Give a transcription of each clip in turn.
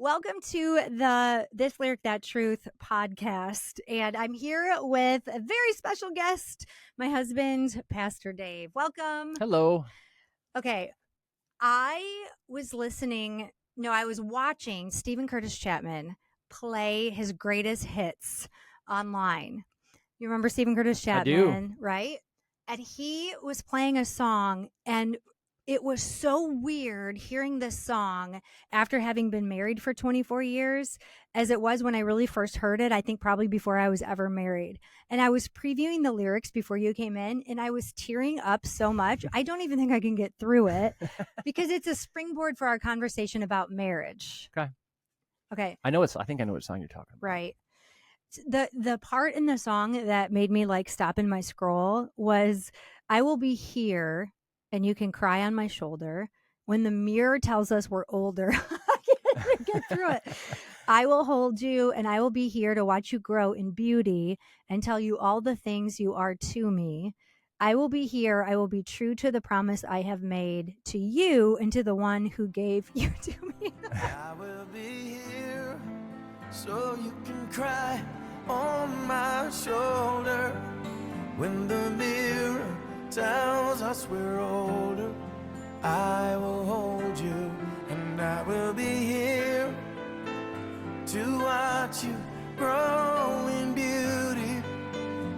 Welcome to the This Lyric That Truth podcast. And I'm here with a very special guest, my husband, Pastor Dave. Welcome. Hello. Okay. I was watching Steven Curtis Chapman play his greatest hits online. You remember Steven Curtis Chapman, right? And he was playing a song, and it was so weird hearing this song after having been married for 24 years as it was when I really first heard it, I think probably before I was ever married. And I was previewing the lyrics before you came in, and I was tearing up so much. I don't even think I can get through it because it's a springboard for our conversation about marriage. Okay. I think I know what song you're talking about. Right. The part in the song that made me like stop in my scroll was, I will be here and you can cry on my shoulder when the mirror tells us we're older. I can't even get through it. I will hold you and I will be here to watch you grow in beauty and tell you all the things you are to me. I will be here. I will be true to the promise I have made to you and to the one who gave you to me. I will be here so you can cry on my shoulder when the mirror tells us we're older. I will hold you and I will be here to watch you grow in beauty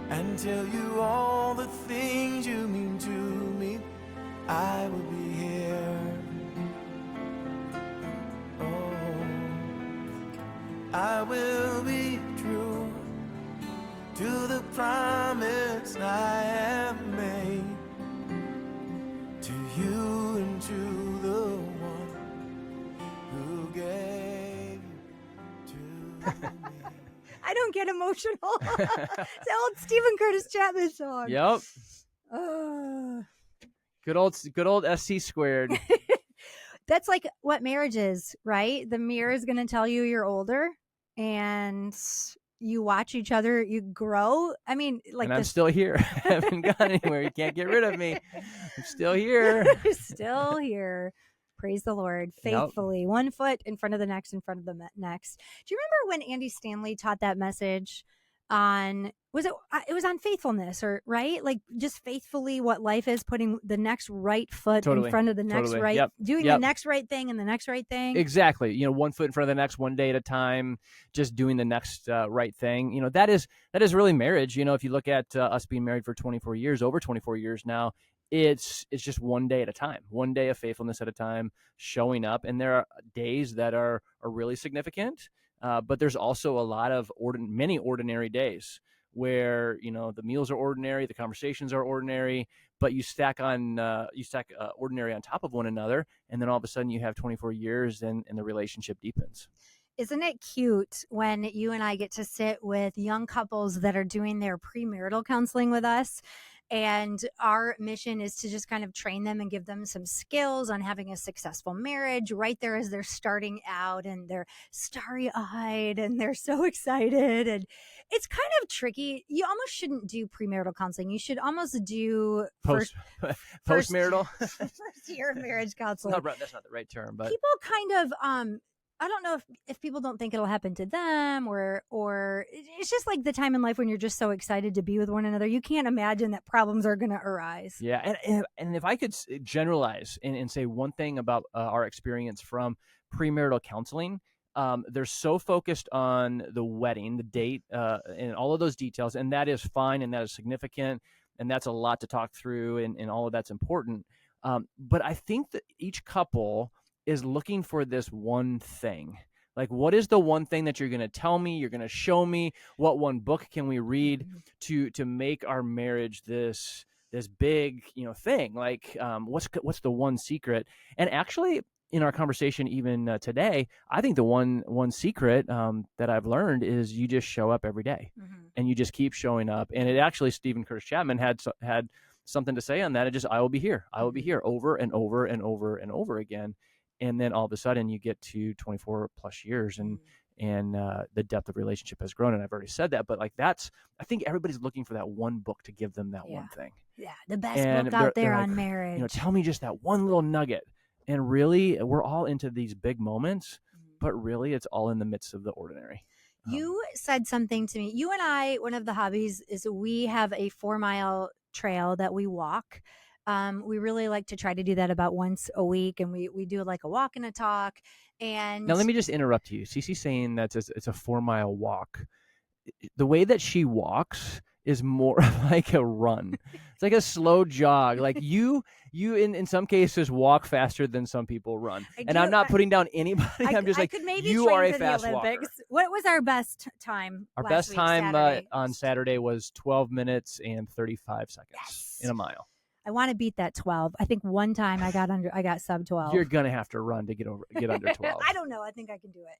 and tell you all the things you mean to me. I will be here. Oh, I will be true to the promise I have made to you and to the one who gave you to me. I don't get emotional. It's the old Steven Curtis Chapman song. Yep. Good old SC squared. That's like what marriage is, right? The mirror is going to tell you you're older and you watch each other, you grow. I mean, like, and I'm still here. I haven't gone anywhere. You can't get rid of me. I'm still here. Still here. Praise the Lord. Faithfully. Yep. One foot in front of the next, in front of the next. Do you remember when Andy Stanley taught that message on, it was on faithfulness, or right? Like just faithfully what life is, putting the next right foot in front of the next right, doing the next right thing and the next right thing. Exactly. One foot in front of the next, one day at a time, just doing the next right thing. That is really marriage. If you look at us being married for 24 years, over 24 years now, it's just one day at a time, one day of faithfulness at a time, showing up. And there are days that are really significant, but there's also a lot of many ordinary days where the meals are ordinary, the conversations are ordinary, but you stack ordinary on top of one another, and then all of a sudden you have 24 years and the relationship deepens. Isn't it cute when you and I get to sit with young couples that are doing their premarital counseling with us? And our mission is to just kind of train them and give them some skills on having a successful marriage right there as they're starting out, and they're starry-eyed and they're so excited. And it's kind of tricky. You almost shouldn't do premarital counseling. You should almost do postmarital first year of marriage counseling. No, that's not the right term, but people kind of I don't know if people don't think it'll happen to them, or it's just like the time in life when you're just so excited to be with one another. You can't imagine that problems are going to arise. Yeah. And if I could generalize and say one thing about our experience from premarital counseling, they're so focused on the wedding, the date, and all of those details. And that is fine. And that is significant. And that's a lot to talk through, and all of that's important. But I think that each couple is looking for this one thing. Like, what is the one thing that you're going to tell me? You're going to show me? What one book can we read to make our marriage this big, thing? Like, what's the one secret? And actually, in our conversation even today, I think the one secret that I've learned is you just show up every day, and you just keep showing up. And it actually, Steven Curtis Chapman had something to say on that. It just, I will be here over and over and over and over again. And then all of a sudden you get to 24 plus years and the depth of relationship has grown. And I've already said that, but like I think everybody's looking for that one book to give them that one thing. Yeah. The best book out there on marriage. Tell me just that one little nugget. And really, we're all into these big moments. but really it's all in the midst of the ordinary. You said something to me. You and I, one of the hobbies is we have a 4-mile trail that we walk. We really like to try to do that about once a week, and we do like a walk and a talk. And now let me just interrupt you. Ceci's saying that it's a 4-mile walk. The way that she walks is more like a run. It's like a slow jog. Like you in some cases walk faster than some people run. And I'm not putting down anybody. I'm just like, you are a fast walker. What was our best time? Our best time on Saturday was 12 minutes and 35 seconds in a mile. I want to beat that 12. I think one time I got sub 12. You're gonna have to run to get under 12. I don't know. I think I can do it.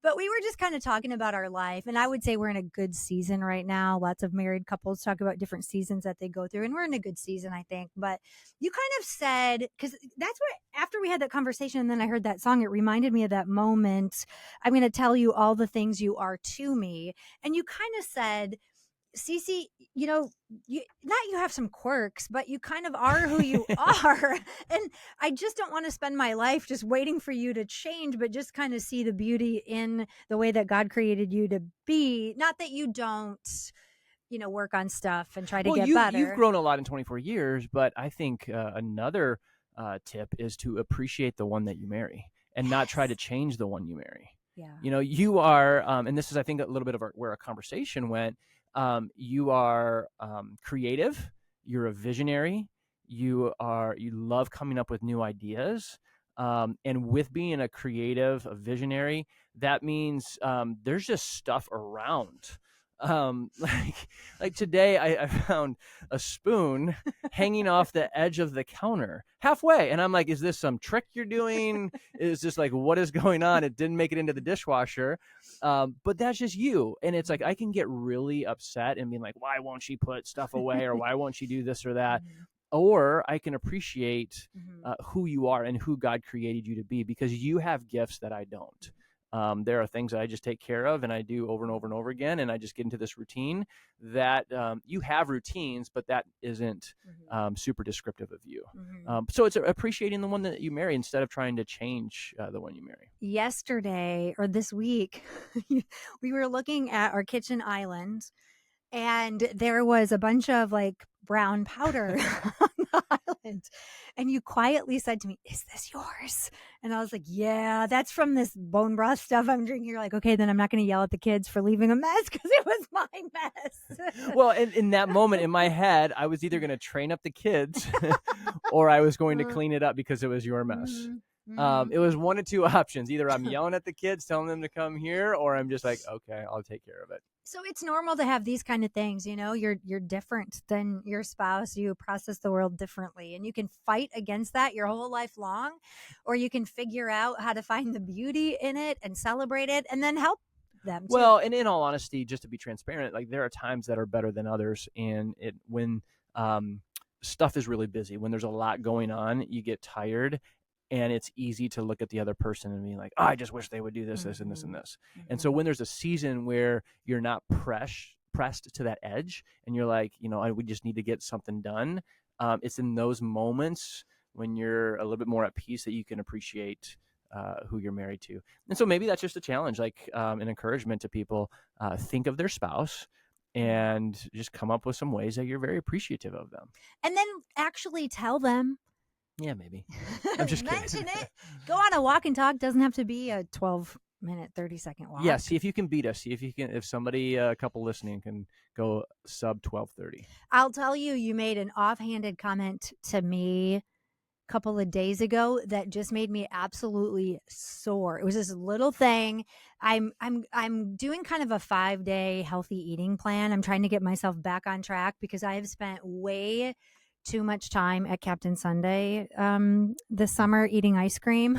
But we were just kind of talking about our life, and I would say we're in a good season right now. Lots of married couples talk about different seasons that they go through, and we're in a good season, I think. But you kind of said, because that's what, after we had that conversation and then I heard that song, it reminded me of that moment. I'm going to tell you all the things you are to me. And you kind of said, Ceci, you have some quirks, but you kind of are who you are. And I just don't want to spend my life just waiting for you to change, but just kind of see the beauty in the way that God created you to be. Not that you don't, work on stuff and try to get better. You've grown a lot in 24 years, but I think another tip is to appreciate the one that you marry and not try to change the one you marry. Yeah. You are, and this is, I think, a little bit of where our conversation went. You are creative. You're a visionary. You love coming up with new ideas. And with being a creative, a visionary, that means there's just stuff around. Like today, I found a spoon hanging off the edge of the counter halfway, and I'm like, "Is this some trick you're doing? Is this like what is going on?" It didn't make it into the dishwasher, but that's just you. And it's like I can get really upset and be like, "Why won't she put stuff away?" or "Why won't she do this or that?" Or I can appreciate who you are and who God created you to be, because you have gifts that I don't. There are things that I just take care of and I do over and over and over again. And I just get into this routine that you have routines, but that isn't super descriptive of you. So it's appreciating the one that you marry instead of trying to change the one you marry. Yesterday or this week, we were looking at our kitchen island, and there was a bunch of like brown powder on the island. And you quietly said to me, "Is this yours?" And I was like, "Yeah, that's from this bone broth stuff I'm drinking." You're like, "Okay, then I'm not going to yell at the kids for leaving a mess because it was my mess." Well, in that moment in my head, I was either going to train up the kids or I was going to clean it up because it was your mess. It was one of two options. Either I'm yelling at the kids, telling them to come here, or I'm just like, okay, I'll take care of it. So it's normal to have these kind of things, you're different than your spouse. You process the world differently, and you can fight against that your whole life long, or you can figure out how to find the beauty in it and celebrate it and then help them too. Well, and in all honesty, just to be transparent, like there are times that are better than others. And when stuff is really busy, when there's a lot going on, you get tired. And it's easy to look at the other person and be like, "Oh, I just wish they would do this, this, and this, and this." And so when there's a season where you're not pressed to that edge and you're like, we just need to get something done. It's in those moments when you're a little bit more at peace that you can appreciate who you're married to. And so maybe that's just a challenge, like an encouragement to people. Think of their spouse and just come up with some ways that you're very appreciative of them. And then actually tell them. Yeah, maybe. I'm just kidding. Mention it. Go on a walk and talk. Doesn't have to be a 12-minute, 30-second walk. Yeah, see if you can beat us. See if somebody, a couple listening, can go sub 12:30. I'll tell you, you made an offhanded comment to me a couple of days ago that just made me absolutely sore. It was this little thing. I'm doing kind of a 5-day healthy eating plan. I'm trying to get myself back on track because I have spent way too much time at Captain Sunday this summer eating ice cream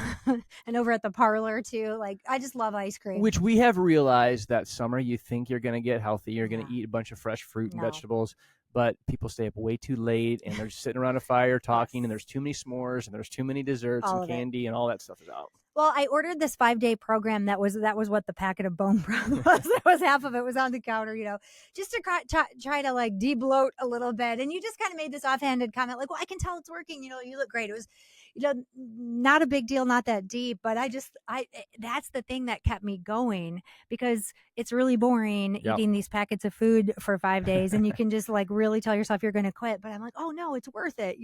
and over at the parlor too. Like, I just love ice cream. Which we have realized that summer you think you're going to get healthy. You're going to eat a bunch of fresh fruit and vegetables, but people stay up way too late and they're just sitting around a fire talking and there's too many s'mores and there's too many desserts and candy and all that stuff is out. Well, I ordered this 5-day program. That was what the packet of bone broth was. That was half of it was on the counter, just to try to like de-bloat a little bit. And you just kind of made this offhanded comment like, "Well, I can tell it's working. You look great." It was, not a big deal, not that deep, but that's the thing that kept me going, because it's really boring eating these packets of food for 5 days and you can just like really tell yourself you're going to quit. But I'm like, oh no, it's worth it,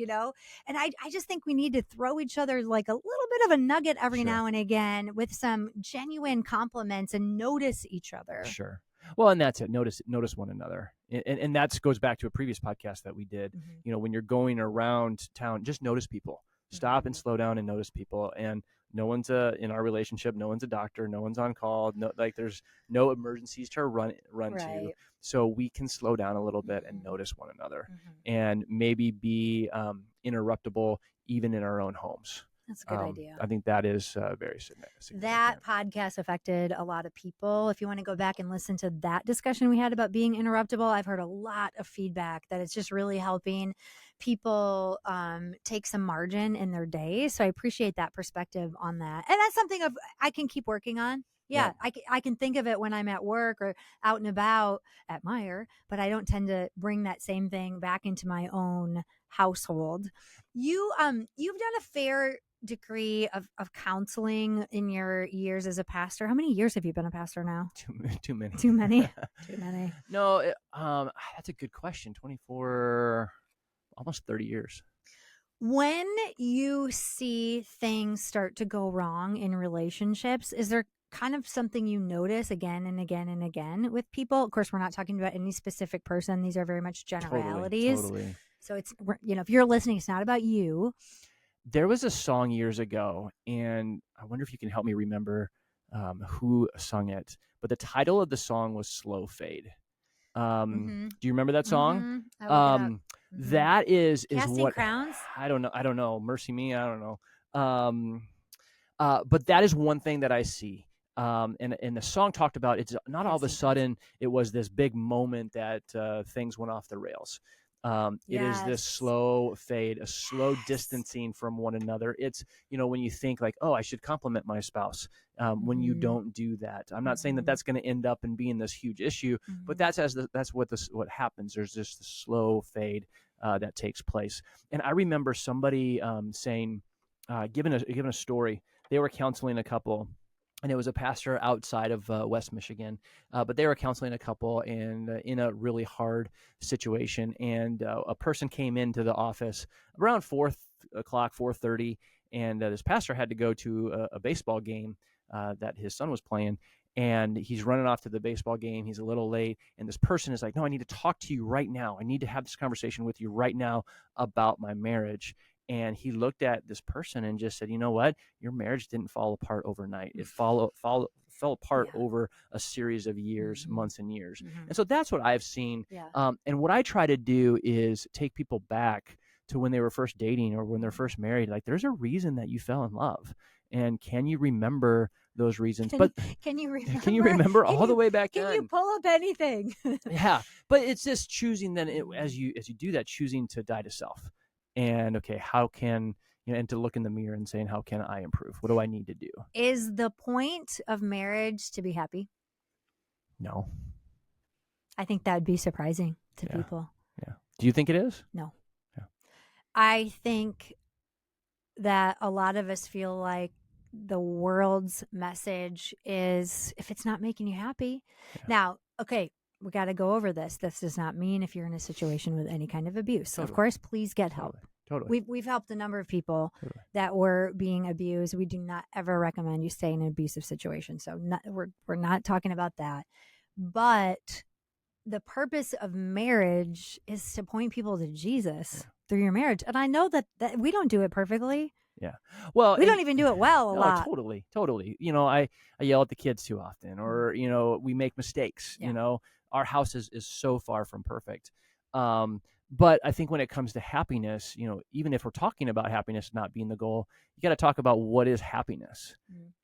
And I just think we need to throw each other like a little bit of a nugget every now and again with some genuine compliments and notice each other. Sure. Well, and that's it. Notice one another. And that goes back to a previous podcast that we did. When you're going around town, just notice people. Stop and slow down and notice people. And no one's in our relationship, no one's a doctor, no one's on call. No, like there's no emergencies to run to. So we can slow down a little bit and notice one another and maybe be interruptible even in our own homes. That's a good idea. I think that is very significant. That podcast affected a lot of people. If you want to go back and listen to that discussion we had about being interruptible, I've heard a lot of feedback that it's just really helping people take some margin in their day. So I appreciate that perspective on that. And that's something I can keep working on. Yeah, I can think of it when I'm at work or out and about at Meyer, but I don't tend to bring that same thing back into my own household. You've done a fair degree of counseling in your years as a pastor. How many years have you been a pastor now? Too many. Too many? Too many. No, that's a good question. 24, almost 30 years. When you see things start to go wrong in relationships, is there kind of something you notice again and again and again with people? Of course, we're not talking about any specific person. These are very much generalities. Totally. So it's, if you're listening, it's not about you. There was a song years ago, and I wonder if you can help me remember who sung it. But the title of the song was "Slow Fade." Do you remember that song? That is Casting what Crowns? I don't know. Mercy Me, I don't know. But that is one thing that I see. And the song talked about, it's not all of a sudden it was this big moment that things went off the rails. It is this slow fade, a slow distancing from one another. It's, when you think like, oh, I should compliment my spouse, when you don't do that. I'm not saying that that's going to end up and being this huge issue, but that's what happens. There's just the slow fade that takes place. And I remember somebody saying, given a story. They were counseling a couple. And it was a pastor outside of West Michigan, but they were counseling a couple and in a really hard situation. And a person came into the office around 4:30, and this pastor had to go to a baseball game that his son was playing. And he's running off to the baseball game. He's a little late. And this person is like, no, I need to talk to you right now. I need to have this conversation with you right now about my marriage. And he looked at this person and just said, you know what? Your marriage didn't fall apart overnight. It fell apart over a series of years, months and years. And so that's what I've seen. And what I try to do is take people back to when they were first dating or when they're first married. Like, there's a reason that you fell in love. And can you remember those reasons? Can you remember all the way back then? Can you pull up anything? Yeah. But it's just choosing then as you do that, choosing to die to self. And okay, how can and to look in the mirror and saying, how can I improve? What do I need to do? Is the point of marriage to be happy? No. I think that would be surprising to people. Yeah. Do you think it is? No. Yeah. I think that a lot of us feel like the world's message is, if it's not making you happy. Now, okay, we got to go over this. This does not mean if you're in a situation with any kind of abuse. Of course, please get help. Totally. We've helped a number of people that were being abused. We do not ever recommend you stay in an abusive situation. So we're not talking about that. But the purpose of marriage is to point people to Jesus through your marriage. And I know that we don't do it perfectly. Yeah. Well, we don't even do it well a lot. Totally. I yell at the kids too often, or, we make mistakes, our house is so far from perfect. But I think when it comes to happiness, even if we're talking about happiness not being the goal, you got to talk about what is happiness.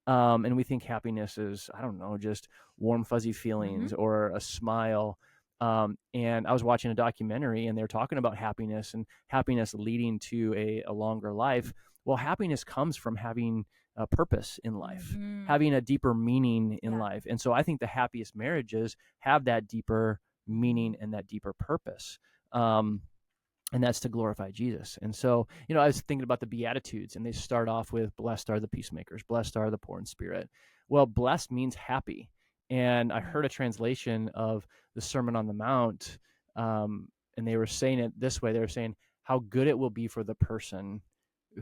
And we think happiness is, I don't know, just warm, fuzzy feelings or a smile. And I was watching a documentary and they're talking about happiness and happiness leading to a longer life. Well, happiness comes from having a purpose in life, having a deeper meaning in life. And so I think the happiest marriages have that deeper meaning and that deeper purpose. And that's to glorify Jesus. And so, I was thinking about the Beatitudes, and they start off with, blessed are the peacemakers, blessed are the poor in spirit. Well, blessed means happy. And I heard a translation of the Sermon on the Mount, and they were saying it this way. They were saying how good it will be for the person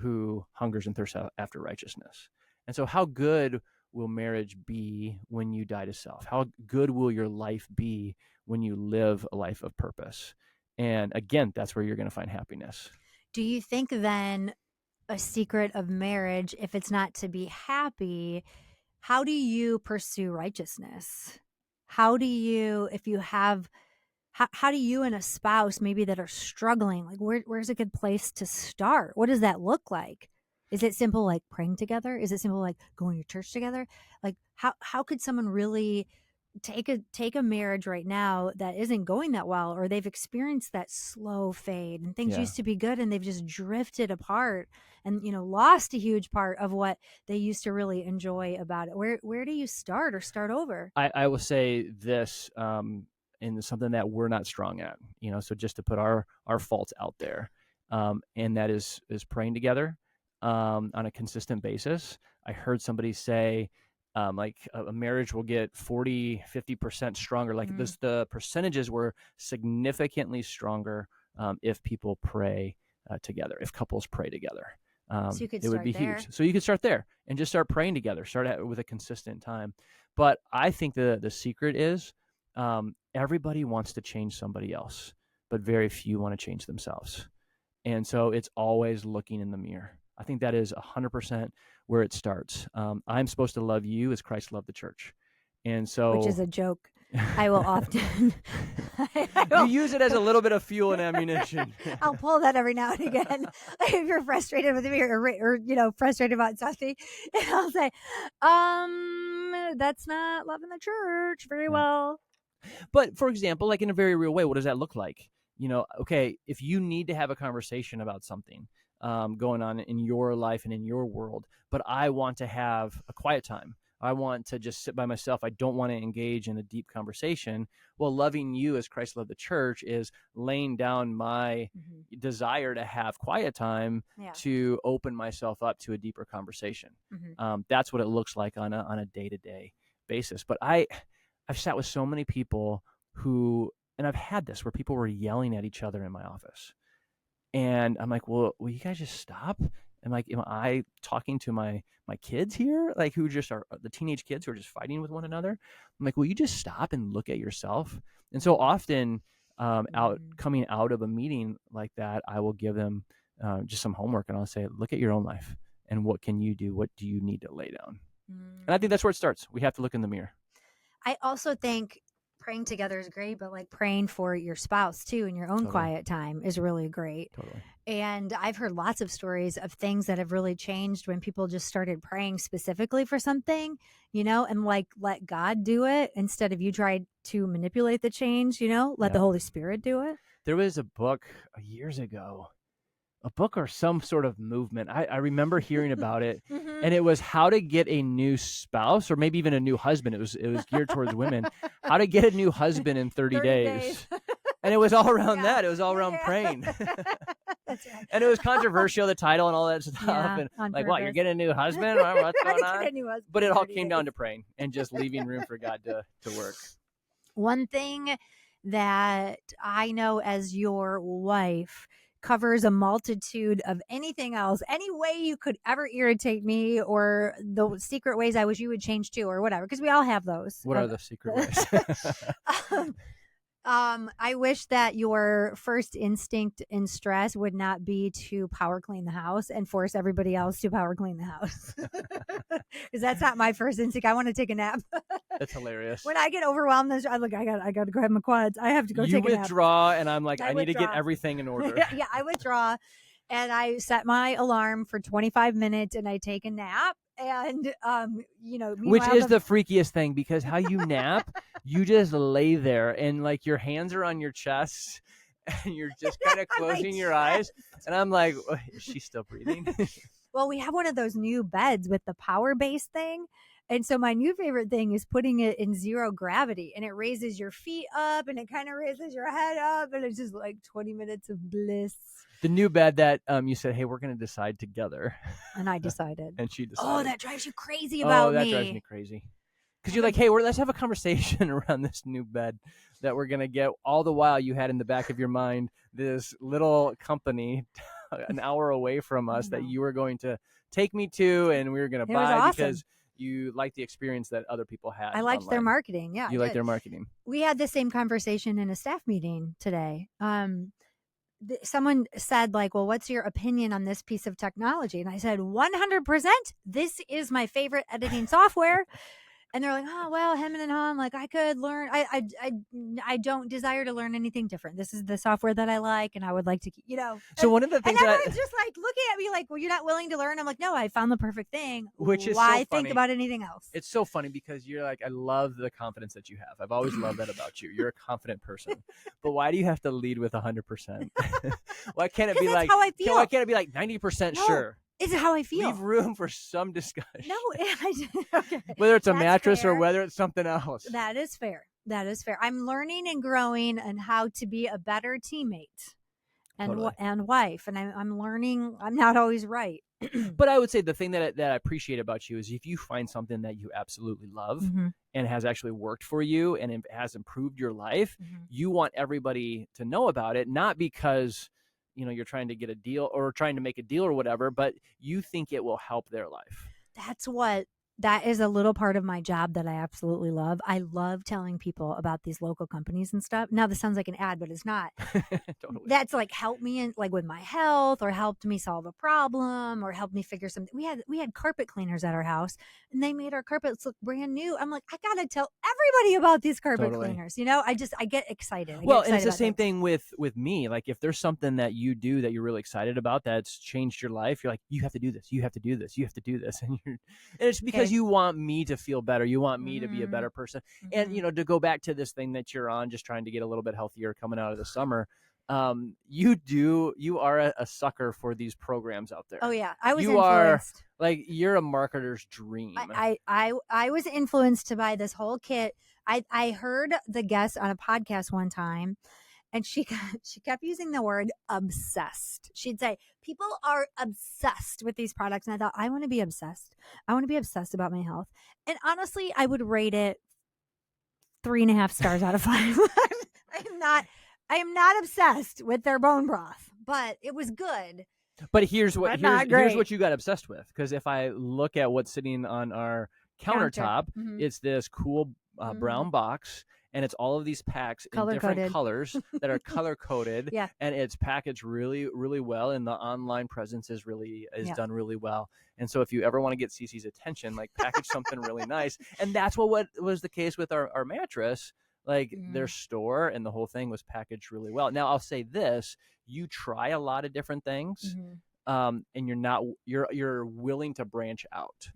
who hungers and thirsts after righteousness. And so how good will marriage be when you die to self? How good will your life be when you live a life of purpose? And again, that's where you're going to find happiness. Do you think then a secret of marriage, if it's not to be happy, how do you pursue righteousness? How do you, if you have, how do you and a spouse maybe that are struggling, like where's a good place to start? What does that look like? Is it simple like praying together? Is it simple like going to church together? Like how could someone really take a marriage right now that isn't going that well, or they've experienced that slow fade and things used to be good and they've just drifted apart and lost a huge part of what they used to really enjoy about it? Where do you start or start over? I will say this, and something that we're not strong at, so just to put our faults out there, and that is praying together on a consistent basis. I heard somebody say, like a marriage will get 40-50% stronger. Like the percentages were significantly stronger if people pray together, if couples pray together. So you could it would be there. huge. So you could start there and just start praying together, with a consistent time. But I think the secret is everybody wants to change somebody else, but very few want to change themselves. And so it's always looking in the mirror. I think that is 100% where it starts. I'm supposed to love you as Christ loved the church. And so, which is a joke. I will often. You use it as a little bit of fuel and ammunition. I'll pull that every now and again. If you're frustrated with me or frustrated about something, and I'll say, that's not loving the church very well. But for example, like in a very real way, what does that look like? Okay, if you need to have a conversation about something going on in your life and in your world, but I want to have a quiet time. I want to just sit by myself. I don't want to engage in a deep conversation. Well, loving you as Christ loved the church is laying down my desire to have quiet time to open myself up to a deeper conversation. That's what it looks like on a day-to-day basis. But I've sat with so many people who, and I've had this where people were yelling at each other in my office. And I'm like, well, will you guys just stop? And like, am I talking to my kids here? Like, who just are the teenage kids who are just fighting with one another? I'm like, will you just stop and look at yourself? And so often coming out of a meeting like that, I will give them just some homework, and I'll say, look at your own life and what can you do? What do you need to lay down? And I think that's where it starts. We have to look in the mirror. I also think praying together is great, but like praying for your spouse too in your own quiet time is really great. Totally. And I've heard lots of stories of things that have really changed when people just started praying specifically for something, and like let God do it instead of you tried to manipulate the change, let the Holy Spirit do it. There was a book years ago, a book or some sort of movement. I remember hearing about it, and it was how to get a new spouse or maybe even a new husband. It was geared towards women. How to get a new husband in 30 days. And it was all around that. It was all around praying. That's right. And it was controversial, the title and all that stuff. And like, what, you're getting a new husband? What's going on? But it all came down to praying and just leaving room for God to work. One thing that I know as your wife covers a multitude of anything else, any way you could ever irritate me, or the secret ways I wish you would change too, or whatever, because we all have those. What are the secret ways? I wish that your first instinct in stress would not be to power clean the house and force everybody else to power clean the house. Because that's not my first instinct. I want to take a nap. That's hilarious. When I get overwhelmed, I got to grab my quads. I have to go take a nap. You withdraw, and I'm like, I need to get everything in order. Yeah, I withdraw. And I set my alarm for 25 minutes and I take a nap. And, which is the freakiest thing, because how you nap, you just lay there and like your hands are on your chest and you're just kind of closing your eyes. And I'm like, is she still breathing? Well, we have one of those new beds with the power base thing. And so my new favorite thing is putting it in zero gravity, and it raises your feet up and it kind of raises your head up, and it's just like 20 minutes of bliss. The new bed that you said, hey, we're going to decide together. And I decided. And she decided. Oh, that drives you crazy about me. Oh, that drives me crazy. Because you're like, hey, let's have a conversation around this new bed that we're going to get. All the while you had in the back of your mind this little company an hour away from us that you were going to take me to and we were going to buy because you liked the experience that other people had. I liked their marketing. Yeah. You liked their marketing. We had the same conversation in a staff meeting today. Someone said, like, well, what's your opinion on this piece of technology? And I said, 100%, this is my favorite editing software. And they're like, oh, well, hem and haw, like I could learn. I don't desire to learn anything different. This is the software that I like, and I would like to, So one of the things and everyone's just like looking at me like, well, you're not willing to learn. I'm like, no, I found the perfect thing. Which is why so funny. Think about anything else? It's so funny because you're like, I love the confidence that you have. I've always loved that about you. You're a confident person. But why do you have to lead with 100%? Why can't it be like, how I feel. Why can't it be like 90% sure? It's how I feel. Leave room for some discussion. No, okay. Whether it's a mattress or whether it's something else. That is fair. I'm learning and growing and how to be a better teammate and wife. And I'm learning. I'm not always right. But I would say the thing that I appreciate about you is if you find something that you absolutely love and has actually worked for you and it has improved your life, you want everybody to know about it, not because you're trying to get a deal or trying to make a deal or whatever, but you think it will help their life. That is a little part of my job that I absolutely love. I love telling people about these local companies and stuff. Now this sounds like an ad, but it's not. Totally. That's like helped me in like with my health or helped me solve a problem or helped me figure something. We had carpet cleaners at our house and they made our carpets look brand new. I'm like, I got to tell everybody about these carpet cleaners. I get excited. And it's the same thing with me. Like if there's something that you do that you're really excited about that's changed your life, you're like, you have to do this. You have to do this. You have to do this. And it's because you want me to feel better. You want me to be a better person. And, to go back to this thing that you're on, just trying to get a little bit healthier coming out of the summer. You are a sucker for these programs out there. Oh yeah. I was influenced. You're a marketer's dream. I was influenced to buy this whole kit. I heard the guest on a podcast one time. And she kept using the word obsessed. She'd say, people are obsessed with these products. And I thought, I want to be obsessed. I want to be obsessed about my health. And honestly, I would rate it 3.5 stars out of 5. I am not obsessed with their bone broth, but it was good. But here's what you got obsessed with. Because if I look at what's sitting on our countertop, it's this cool brown box. And it's all of these packs in different colors that are color coded. Yeah. And it's packaged really, really well. And the online presence is done really well. And so if you ever want to get Ceci's attention, package something really nice. And that's what was the case with our mattress. Their store and the whole thing was packaged really well. Now I'll say this, you try a lot of different things. And you're willing to branch out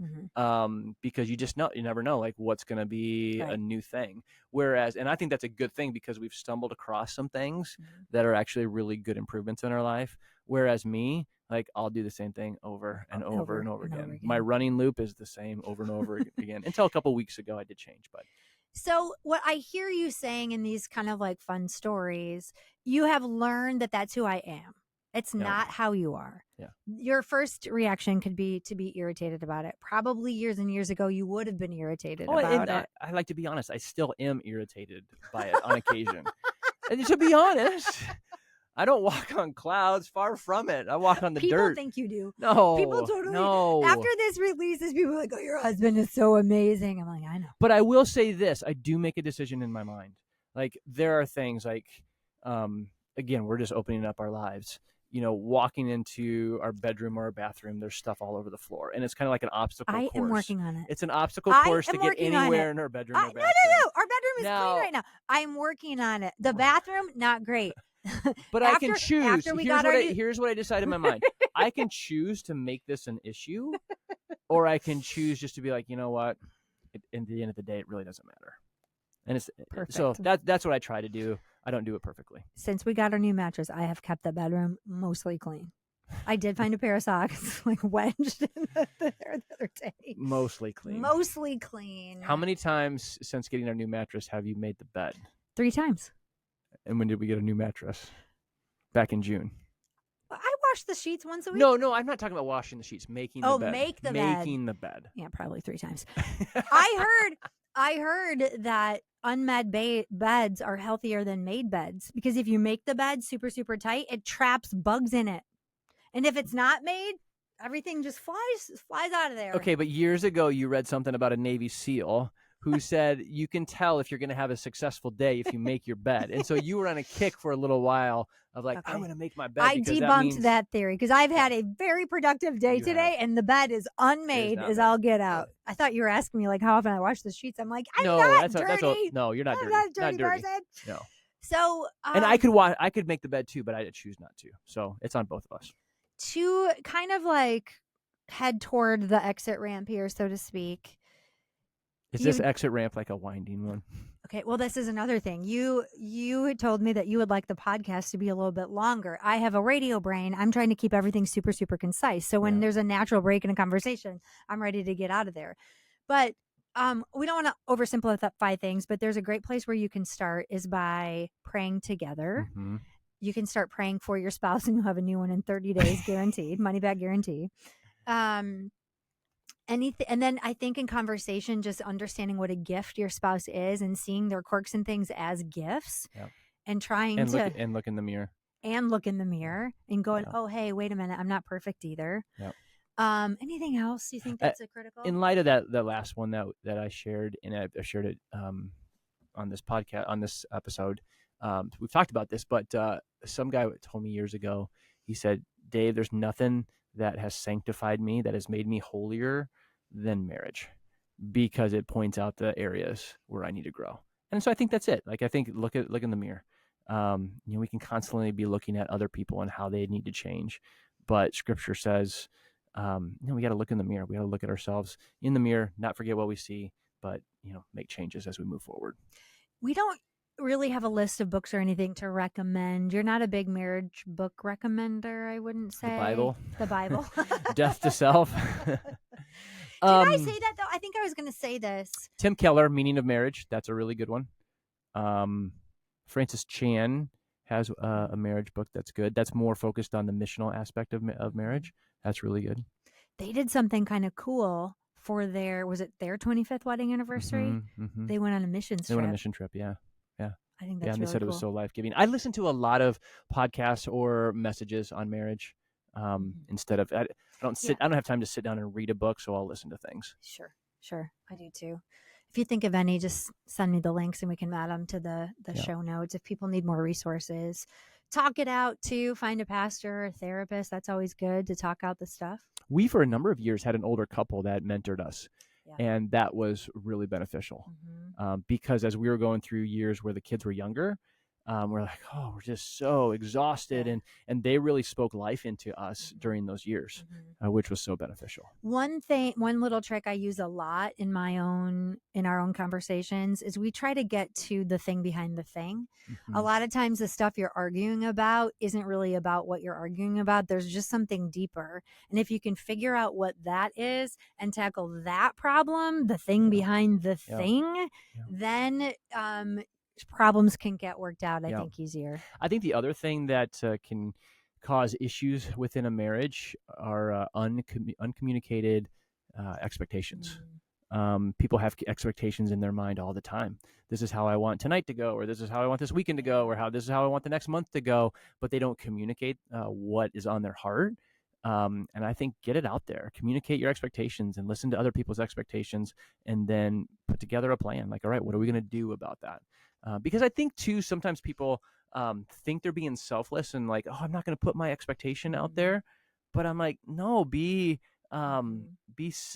because you never know what's going to be a new thing. Whereas, and I think that's a good thing because we've stumbled across some things that are actually really good improvements in our life. Whereas me, I'll do the same thing over and over and over again. My running loop is the same over and over again until a couple weeks ago I did change, but. So what I hear you saying in these kind of fun stories, you have learned that that's who I am. It's not how you are. Yeah. Your first reaction could be to be irritated about it. Probably years and years ago, you would have been irritated about it. I like to be honest. I still am irritated by it on occasion. And to be honest, I don't walk on clouds. Far from it. I walk on the dirt. People think you do. No. People totally. No. After this releases, people are like, oh, your husband is so amazing. I'm like, I know. But I will say this. I do make a decision in my mind. There are things again, we're just opening up our lives. Walking into our bedroom or our bathroom, there's stuff all over the floor. And it's kind of like an obstacle course. I am working on it. It's an obstacle course to get anywhere in our bedroom or bathroom. No. Our bedroom is clean right now. I'm working on it. The bathroom, not great. But I can choose. Here's what I decide in my mind. I can choose to make this an issue, or I can choose just to be like, you know what? At the end of the day, it really doesn't matter. And it's perfect. So that's what I try to do. I don't do it perfectly. Since we got our new mattress, I have kept the bedroom mostly clean. I did find a pair of socks like wedged in the other day. Mostly clean. Mostly clean. How many times since getting our new mattress have you made the bed? 3 times. And when did we get a new mattress? Back in June. I wash the sheets once a week. No, I'm not talking about washing the sheets. Making the bed. Making the bed. Yeah, probably 3 times. I heard that unmade beds are healthier than made beds because if you make the bed super, super tight, it traps bugs in it. And if it's not made, everything just flies out of there. Okay, but years ago you read something about a Navy SEAL who said you can tell if you're going to have a successful day if you make your bed. And so you were on a kick for a little while of like, okay, I'm going to make my bed. I debunked that theory because I've had a very productive day today and the bed is unmade as I'll get out. I thought you were asking me like how often I wash the sheets. I'm like, I'm not dirty. No, you're not dirty. I'm not a dirty person. No. So, and I could make the bed too, but I choose not to. So it's on both of us. To kind of like head toward the exit ramp here, so to speak. Is this exit ramp like a winding one? Okay, well, this is another thing. You had told me that you would like the podcast to be a little bit longer. I have a radio brain. I'm trying to keep everything super, super concise. So when there's a natural break in a conversation, I'm ready to get out of there. But we don't want to oversimplify things, but there's a great place where you can start is by praying together. Mm-hmm. You can start praying for your spouse and you'll have a new one in 30 days guaranteed, money back guarantee. Anything, and then I think in conversation, just understanding what a gift your spouse is and seeing their quirks and things as gifts, and trying to look in the mirror and going, oh hey, wait a minute, I'm not perfect either. Anything else you think that's critical? In light of that last one that I shared, and I shared it on this podcast, on this episode, we've talked about this, but some guy told me years ago, he said, Dave, there's nothing that has sanctified me, that has made me holier than marriage, because it points out the areas where I need to grow. And so I think that's it. Like, I think look in the mirror. We can constantly be looking at other people and how they need to change, but Scripture says, we got to look in the mirror. We got to look at ourselves in the mirror, not forget what we see, but make changes as we move forward. We don't really have a list of books or anything to recommend. You're not a big marriage book recommender, I wouldn't say. The Bible. Death to Self. Did I say that though? I think I was going to say this. Tim Keller, Meaning of Marriage. That's a really good one. Francis Chan has a marriage book that's good. That's more focused on the missional aspect of marriage. That's really good. They did something kind of cool for their 25th wedding anniversary? Mm-hmm, mm-hmm. They went on a mission trip. They went on a mission trip, yeah. I think that's and really they said cool. It was so life-giving. I listen to a lot of podcasts or messages on marriage instead of I don't have time to sit down and read a book, so I'll listen to things. Sure. I do too. If you think of any, just send me the links and we can add them to the show notes. If people need more resources, talk it out too. Find a pastor, a therapist. That's always good to talk out the stuff. We, for a number of years, had an older couple that mentored us. And that was really beneficial because as we were going through years where the kids were younger, we're like, oh, we're just so exhausted. And they really spoke life into us during those years, which was so beneficial. One little trick I use a lot in our own conversations is we try to get to the thing behind the thing. Mm-hmm. A lot of times the stuff you're arguing about isn't really about what you're arguing about. There's just something deeper. And if you can figure out what that is and tackle that problem, the thing behind the thing, then problems can get worked out, I think, easier. I think the other thing that can cause issues within a marriage are uncommunicated expectations. People have expectations in their mind all the time. This is how I want tonight to go, or this is how I want this weekend to go, or this is how I want the next month to go, but they don't communicate what is on their heart. And I think get it out there, communicate your expectations and listen to other people's expectations, and then put together a plan. Like, all right, what are we going to do about that? Because I think too, sometimes people think they're being selfless and like, oh, I'm not going to put my expectation out there. But I'm like, no, be a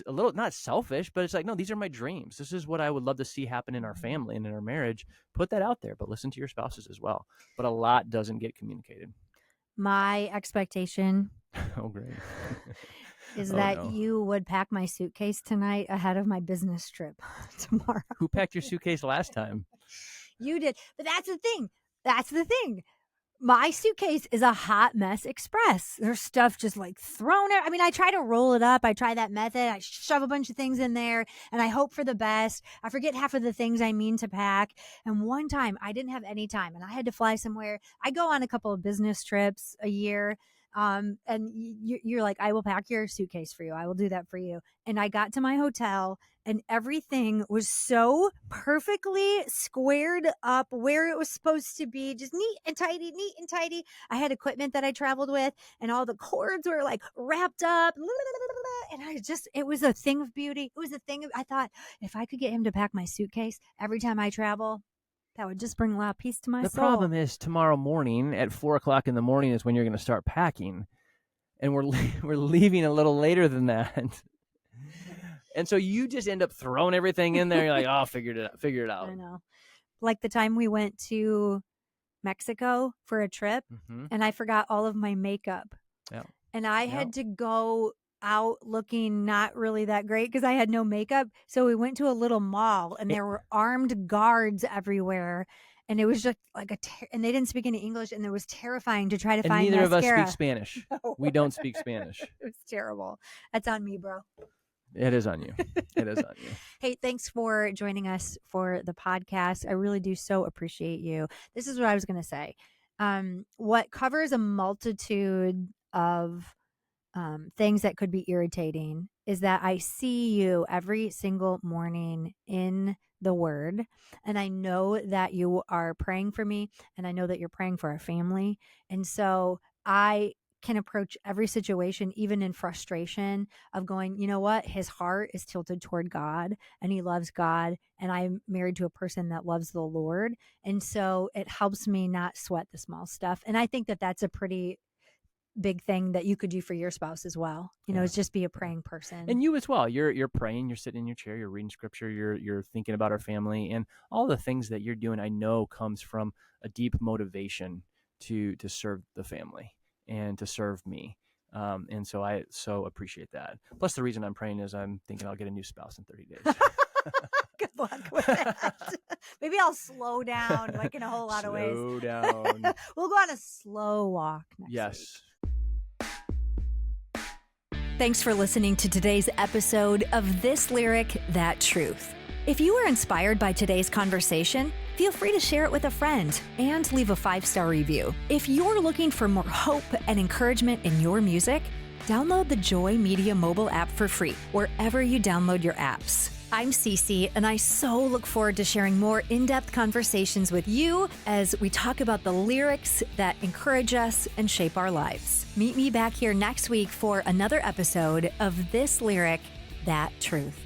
little, not selfish, but it's like, no, these are my dreams. This is what I would love to see happen in our family and in our marriage. Put that out there, but listen to your spouses as well. But a lot doesn't get communicated. My expectation oh, great. is that you would pack my suitcase tonight ahead of my business trip tomorrow. Who packed your suitcase last time? You did. But that's the thing. my suitcase is a hot mess express. There's stuff just like thrown out. I mean, I try to roll it up. I try that method. I shove a bunch of things in there and I hope for the best. I forget half of the things I mean to pack. And one time I didn't have any time and I had to fly somewhere. I go on a couple of business trips a year. And you're like, I will pack your suitcase for you. I will do that for you. And I got to my hotel and everything was so perfectly squared up where it was supposed to be, just neat and tidy. I had equipment that I traveled with and all the cords were like wrapped up. And it was a thing of beauty. It was a thing of, I thought if I could get him to pack my suitcase every time I travel, that would just bring a lot of peace to my soul. The problem is tomorrow morning at 4:00 in the morning is when you're going to start packing. And we're leaving a little later than that. And so you just end up throwing everything in there. You're like, oh, figure it out. I know. Like the time we went to Mexico for a trip and I forgot all of my makeup. Yeah. And I had to go out looking not really that great because I had no makeup. So we went to a little mall and there were armed guards everywhere. And it was just like and they didn't speak any English and it was terrifying to try to find neither mascara. of us speak Spanish. No. We don't speak Spanish. It was terrible. That's on me, bro. It is on you. It is on you. Hey, thanks for joining us for the podcast. I really do so appreciate you. This is what I was going to say. What covers a multitude of things that could be irritating is that I see you every single morning in the Word, and I know that you are praying for me, and I know that you're praying for our family, and so I can approach every situation, even in frustration, of going, you know what? His heart is tilted toward God and he loves God. And I'm married to a person that loves the Lord. And so it helps me not sweat the small stuff. And I think that that's a pretty big thing that you could do for your spouse as well. You know, is just be a praying person. And you as well. You're praying, you're sitting in your chair, you're reading scripture, you're thinking about our family, and all the things that you're doing, I know comes from a deep motivation to serve the family and to serve me. And so I so appreciate that. Plus the reason I'm praying is I'm thinking I'll get a new spouse in 30 days. Good luck with that. Maybe I'll slow down like in a whole lot of ways. Slow down. We'll go on a slow walk next week. Thanks for listening to today's episode of This Lyric, That Truth. If you were inspired by today's conversation, feel free to share it with a friend and leave a 5-star review. If you're looking for more hope and encouragement in your music, download the Joy Media mobile app for free wherever you download your apps. I'm Ceci, and I so look forward to sharing more in-depth conversations with you as we talk about the lyrics that encourage us and shape our lives. Meet me back here next week for another episode of This Lyric, That Truth.